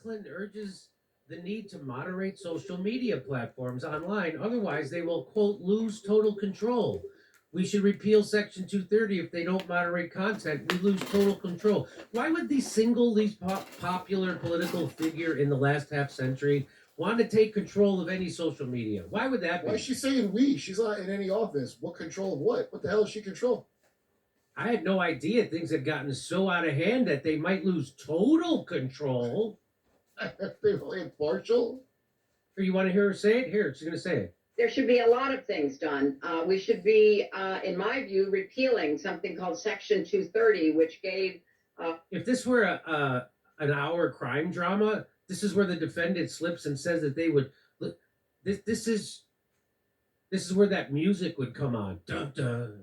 Clinton urges the need to moderate social media platforms online. Otherwise, they will, quote, lose total control. We should repeal Section 230 if they don't moderate content. We lose total control. Why would the single least popular political figure in the last half century want to take control of any social media? Why would that be? Why is she saying we? She's not in any office. What control of what? What the hell is she control? I had no idea things had gotten so out of hand that they might lose total control. They only partial. Or you want to hear her say it? Here, she's going to say it. There should be a lot of things done. We should be, in my view, repealing something called Section 230, which gave. If this were an hour crime drama, this is where the defendant slips and says that they would. This is where that music would come on. Dun dun.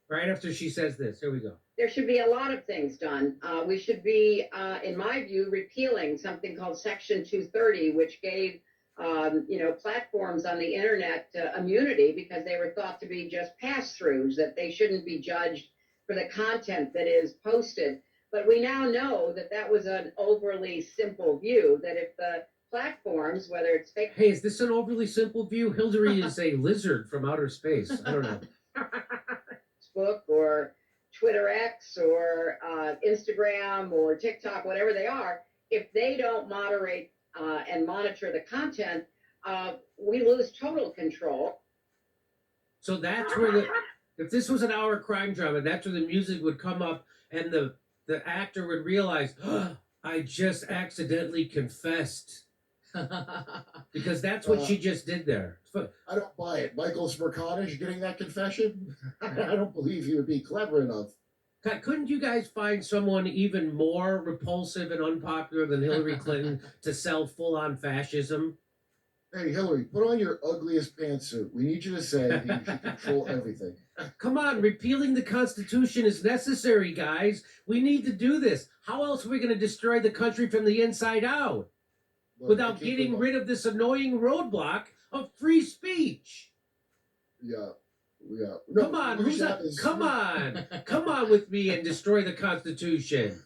Right after she says this. Here we go. There should be a lot of things done. We should be, in my view, repealing something called Section 230, which gave platforms on the internet immunity because they were thought to be just pass-throughs, that they shouldn't be judged for the content that is posted. But we now know that that was an overly simple view, that if the platforms, whether it's fake... Hey, is this an overly simple view? Hillary is a lizard from outer space. I don't know. Facebook or Twitter X or Instagram or TikTok, whatever they are, if they don't moderate and monitor the content, we lose total control. So that's where if this was an hour crime drama, that's where the music would come up and the actor would realize, oh, I just accidentally confessed. Because that's what she just did there. I don't buy it. Michael Smerconish getting that confession? I don't believe he would be clever enough. Couldn't you guys find someone even more repulsive and unpopular than Hillary Clinton to sell full-on fascism? Hey, Hillary, put on your ugliest pantsuit. We need you to say that you should control everything. Come on, repealing the Constitution is necessary, guys. We need to do this. How else are we going to destroy the country from the inside out? Without getting rid of this annoying roadblock of free speech. Yeah. No, come on, come on with me and destroy the Constitution.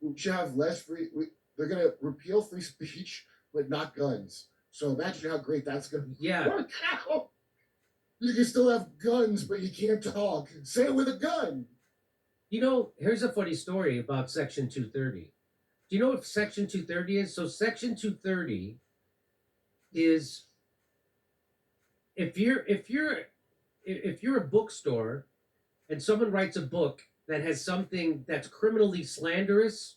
We should have less free. They're going to repeal free speech, but not guns. So imagine how great that's going to be. Yeah. Work out. You can still have guns, but you can't talk. Say it with a gun. You know, here's a funny story about Section 230. Do you know what Section 230 is? So Section 230 is if you're a bookstore and someone writes a book that has something that's criminally slanderous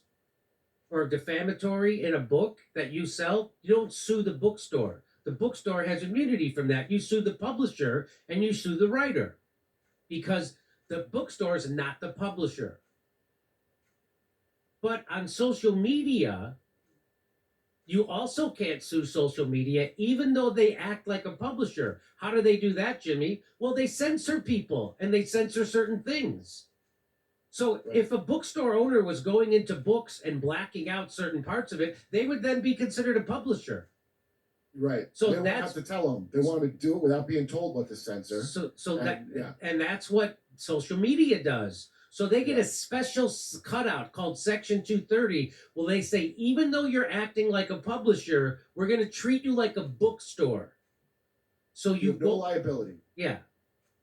or defamatory in a book that you sell, you don't sue the bookstore. The bookstore has immunity from that. You sue the publisher and you sue the writer because the bookstore is not the publisher. But on social media, you also can't sue social media, even though they act like a publisher. How do they do that, Jimmy? Well, they censor people and they censor certain things. So right. If a bookstore owner was going into books and blacking out certain parts of it, they would then be considered a publisher. Right. So they don't have to tell them. They want to do it without being told what to censor. And that's what social media does. So they get a special cutout called Section 230. Well, they say, even though you're acting like a publisher, we're going to treat you like a bookstore. So you have no liability. Yeah.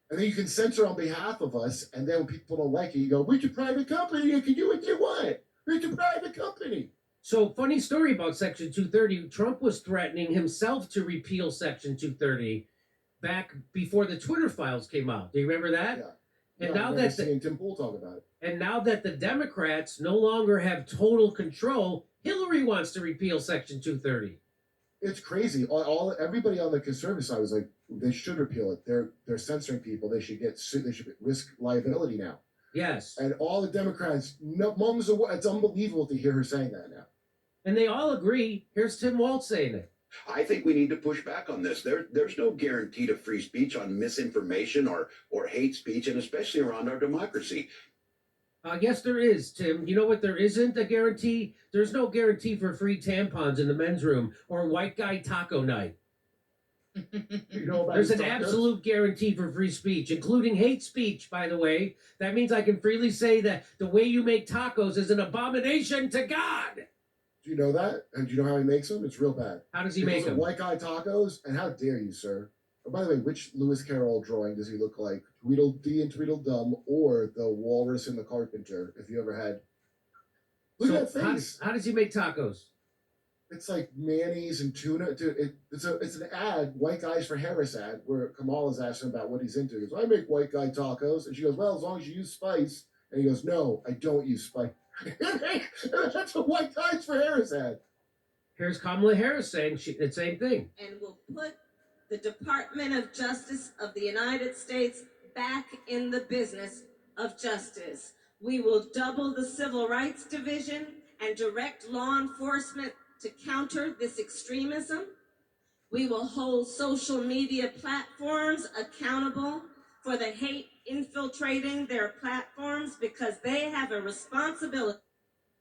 And then you can censor on behalf of us. And then when people don't like it, you go, we're a private company. You can do what you want. We're a private company. So funny story about Section 230. Trump was threatening himself to repeal Section 230 back before the Twitter files came out. Do you remember that? Yeah. And now that Tim Pool talk about it. And now that the Democrats no longer have total control, Hillary wants to repeal Section 230. It's crazy. Everybody on the conservative side was like, they should repeal it. They're censoring people. They should get sued. They should risk liability now. Yes. And all the Democrats, it's unbelievable to hear her saying that now. And they all agree. Here's Tim Walz saying it. I think we need to push back on this. There's no guarantee to free speech on misinformation or hate speech, and especially around our democracy. Yes, there is, Tim. You know what? There isn't a guarantee. There's no guarantee for free tampons in the men's room or white guy taco night. There's an absolute guarantee for free speech, including hate speech, by the way. That means I can freely say that the way you make tacos is an abomination to God. Do you know that? And do you know how he makes them? It's real bad. How does he He make calls it them? white guy tacos. And how dare you, sir? Oh, by the way, which Lewis Carroll drawing does he look like? Tweedledee and Tweedledum, or the Walrus and the Carpenter? If you ever had, look at that face. How does he make tacos? It's like mayonnaise and tuna. Dude, it's an ad, White Guys for Harris ad, where Kamala's asking about what he's into. He goes, I make white guy tacos. And she goes, well, as long as you use spice. And he goes, no, I don't use spice. That's a White Guys for Harris ad. Here's Kamala Harris saying the same thing. And will put the Department of Justice of the United States back in the business of justice. We will double the Civil Rights Division and direct law enforcement to counter this extremism. We will hold social media platforms accountable for the hate infiltrating their platforms because they have a responsibility.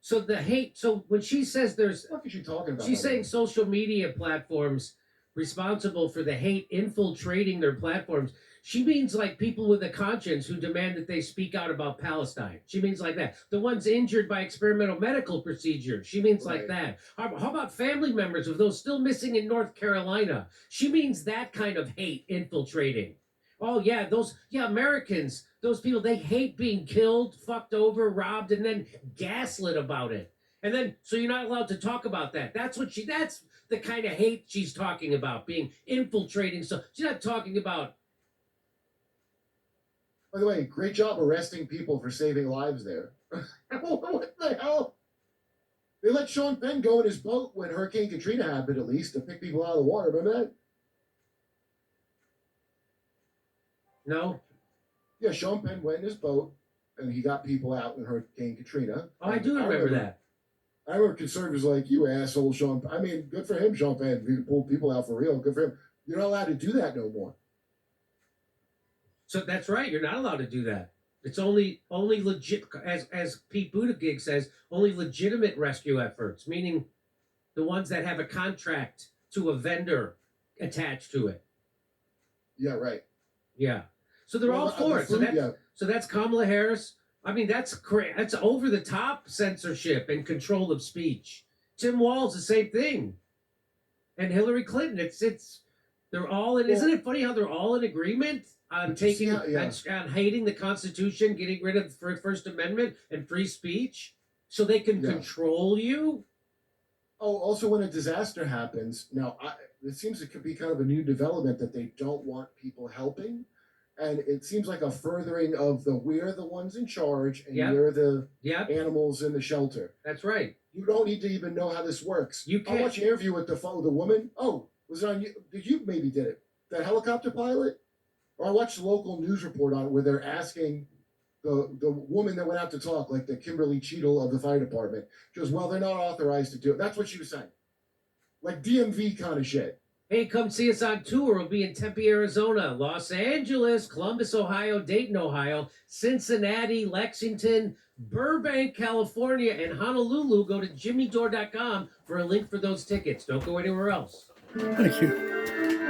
So the hate. So when she says there's, What is she talking about? she's saying social media platforms responsible for the hate infiltrating their platforms. She means like people with a conscience who demand that they speak out about Palestine. She means like that. The ones injured by experimental medical procedures. She means like Right. that. How about family members of those still missing in North Carolina? She means that kind of hate infiltrating. Oh yeah, Americans, those people, they hate being killed, fucked over, robbed, and then gaslit about it. And then so you're not allowed to talk about that. That's the kind of hate she's talking about, being infiltrating. So she's not talking about. By the way, great job arresting people for saving lives there. What the hell? They let Sean Penn go in his boat when Hurricane Katrina happened, at least, to pick people out of the water. Remember that? No? Yeah, Sean Penn went in his boat and he got people out in Hurricane Katrina. Oh, I do remember that. I remember conservatives like, you asshole, Sean. I mean, good for him, Sean Penn. He pulled people out for real. Good for him. You're not allowed to do that no more. So that's right. You're not allowed to do that. It's only legit, as Pete Buttigieg says, only legitimate rescue efforts, meaning the ones that have a contract to a vendor attached to it. Yeah, right. Yeah. So they're all for it. So that's Kamala Harris. I mean, that's over the top censorship and control of speech. Tim Walz, the same thing, and Hillary Clinton. They're all in. Isn't it funny how they're all in agreement on on hating the Constitution, getting rid of the First Amendment and free speech, so they can control you? Oh, also when a disaster happens, it seems it could be kind of a new development that they don't want people helping. And it seems like a furthering of we're the ones in charge and you're the animals in the shelter. That's right. You don't need to even know how this works. You can't. I watched an interview with the woman. Oh, was it on you? You maybe did it. The helicopter pilot? Or I watched the local news report on it where they're asking the woman that went out to talk, like the Kimberly Cheadle of the fire department. She goes, well, they're not authorized to do it. That's what she was saying. Like DMV kind of shit. Hey, come see us on tour. We'll be in Tempe, Arizona, Los Angeles, Columbus, Ohio, Dayton, Ohio, Cincinnati, Lexington, Burbank, California, and Honolulu. Go to jimmydore.com for a link for those tickets. Don't go anywhere else. Thank you.